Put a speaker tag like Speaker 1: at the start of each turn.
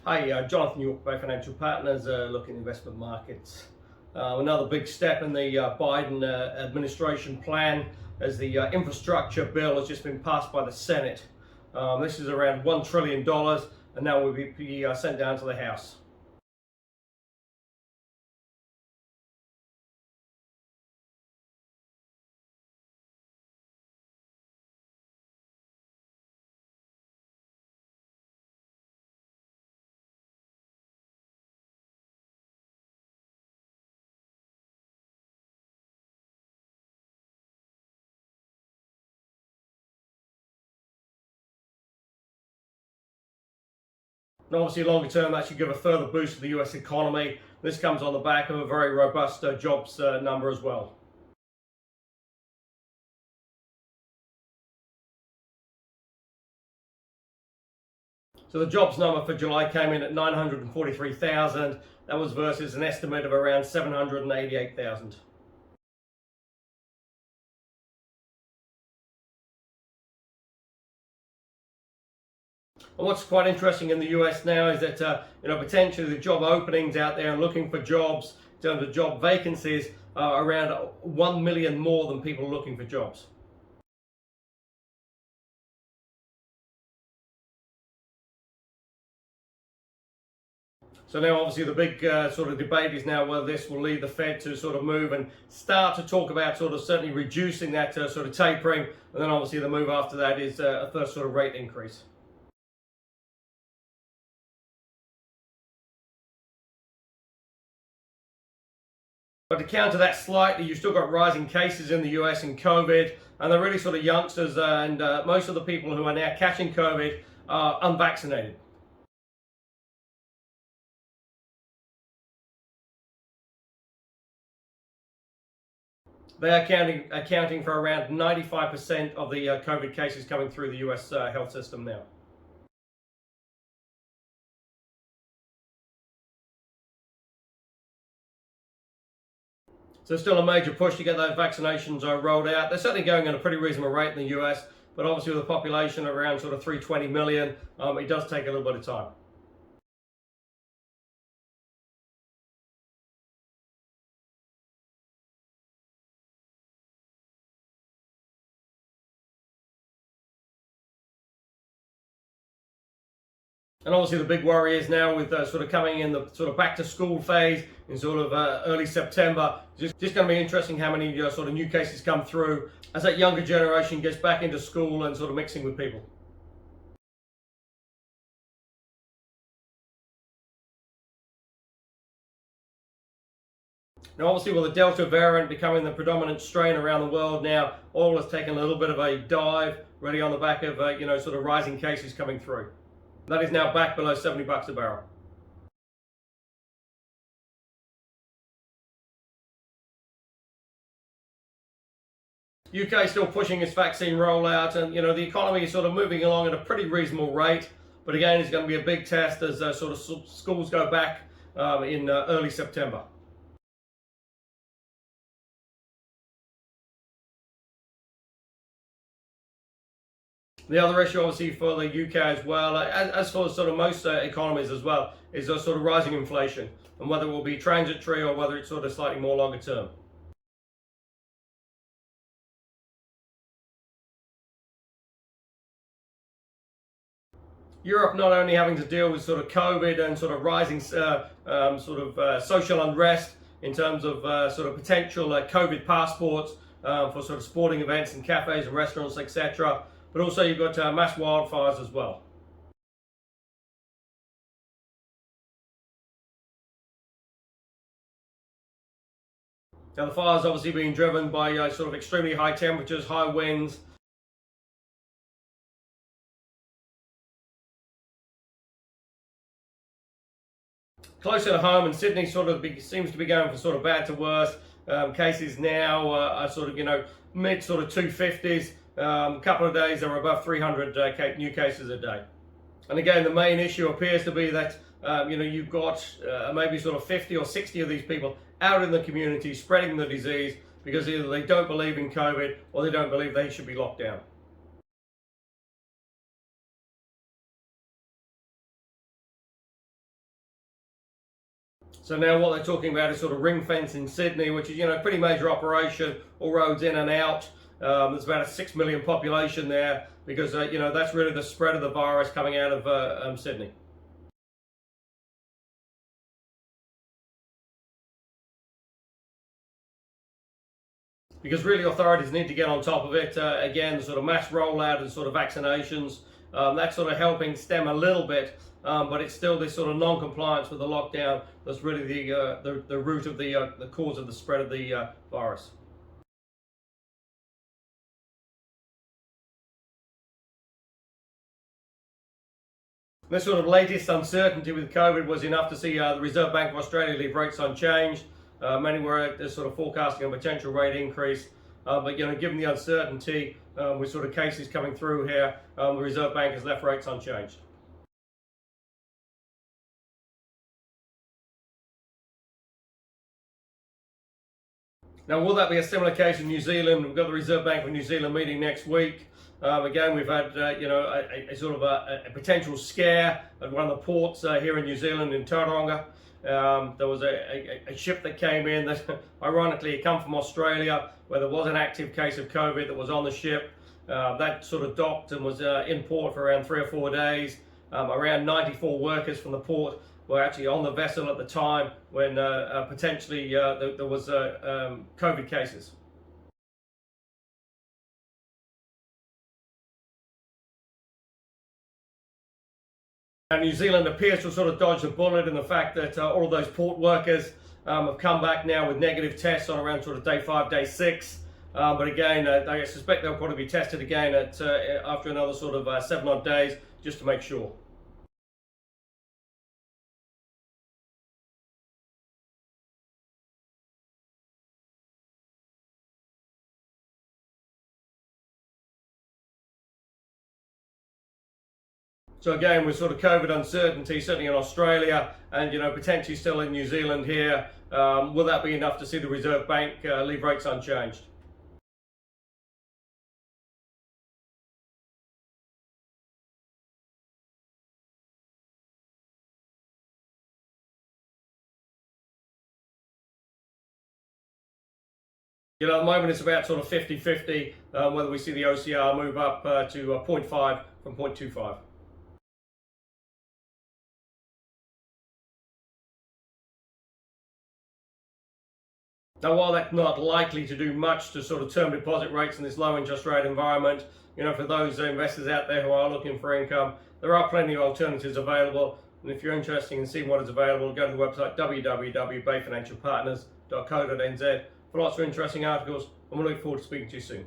Speaker 1: Hi, Jonathan York by Financial Partners, looking at investment markets. Another big step in the Biden administration plan as the infrastructure bill has just been passed by the Senate. This is around $1 trillion and now will be sent down to the House. And obviously, longer term, that should give a further boost to the US economy. This comes on the back of a very robust jobs number as well. So the jobs number for July came in at 943,000. That was versus an estimate of around 788,000. And what's quite interesting in the US now is that potentially the job openings out there and looking for jobs in terms of job vacancies are around 1 million more than people looking for jobs. So now obviously the big sort of debate is now whether this will lead the Fed to sort of move and start to talk about sort of certainly reducing that sort of tapering, and then obviously the move after that is a first sort of rate increase. But to counter that slightly, you've still got rising cases in the US in COVID, and they're really sort of youngsters, and most of the people who are now catching COVID are unvaccinated. They are accounting for around 95% of the COVID cases coming through the US health system now. So still a major push to get those vaccinations rolled out. They're certainly going at a pretty reasonable rate in the US, but obviously with a population of around sort of 320 million, it does take a little bit of time. And obviously the big worry is now with sort of coming in the sort of back to school phase in sort of early September. Just going to be interesting how many sort of new cases come through as that younger generation gets back into school and sort of mixing with people. Now obviously with the Delta variant becoming the predominant strain around the world now, oil has taken a little bit of a dive, really on the back of sort of rising cases coming through. That is now back below $70 a barrel. UK still pushing its vaccine rollout, and the economy is sort of moving along at a pretty reasonable rate. But again, it's going to be a big test as sort of schools go back in early September. The other issue, obviously, for the UK as well, as for sort of most economies as well, is sort of rising inflation, and whether it will be transitory or whether it's sort of slightly more longer term. Europe not only having to deal with sort of COVID and sort of rising social unrest in terms of sort of potential COVID passports for sort of sporting events and cafes and restaurants, etc. But also you've got mass wildfires as well. Now the fires obviously being driven by sort of extremely high temperatures, high winds. Closer to home, and Sydney sort of seems to be going from sort of bad to worse. Cases now are sort of mid sort of 250s. Couple of days are above 300 new cases a day. And again, the main issue appears to be that you've got maybe sort of 50 or 60 of these people out in the community spreading the disease because either they don't believe in COVID or they don't believe they should be locked down. So now what they're talking about is sort of ring fence in Sydney, which is, a pretty major operation, all roads in and out. There's about a 6 million population there because, that's really the spread of the virus coming out of Sydney. Because really authorities need to get on top of it. Again, the sort of mass rollout and sort of vaccinations, that's sort of helping stem a little bit, but it's still this sort of non-compliance with the lockdown that's really the root of the cause of the spread of the virus. This sort of latest uncertainty with COVID was enough to see the Reserve Bank of Australia leave rates unchanged. Many were sort of forecasting a potential rate increase, but given the uncertainty with sort of cases coming through here, the Reserve Bank has left rates unchanged. Now, will that be a similar case in New Zealand? We've got the Reserve Bank of New Zealand meeting next week. Again, we've had a sort of a potential scare at one of the ports here in New Zealand in Tauranga. There was a ship that came in that ironically had come from Australia, where there was an active case of COVID that was on the ship. That sort of docked and was in port for around 3 or 4 days. Around 94 workers from the port were actually on the vessel at the time when potentially there was COVID cases. And New Zealand appears to have sort of dodged a bullet in the fact that all of those port workers have come back now with negative tests on around sort of day 5, day 6. But again, I suspect they'll probably be tested again after another sort of 7 odd days just to make sure. So again, with sort of COVID uncertainty, certainly in Australia and potentially still in New Zealand here, will that be enough to see the Reserve Bank leave rates unchanged? At the moment it's about sort of 50-50 whether we see the OCR move up to 0.5 from 0.25. Now, while that's not likely to do much to sort of term deposit rates in this low interest rate environment, for those investors out there who are looking for income, there are plenty of alternatives available. And if you're interested in seeing what is available, go to the website www.bayfinancialpartners.co.nz for lots of interesting articles, and we look forward to speaking to you soon.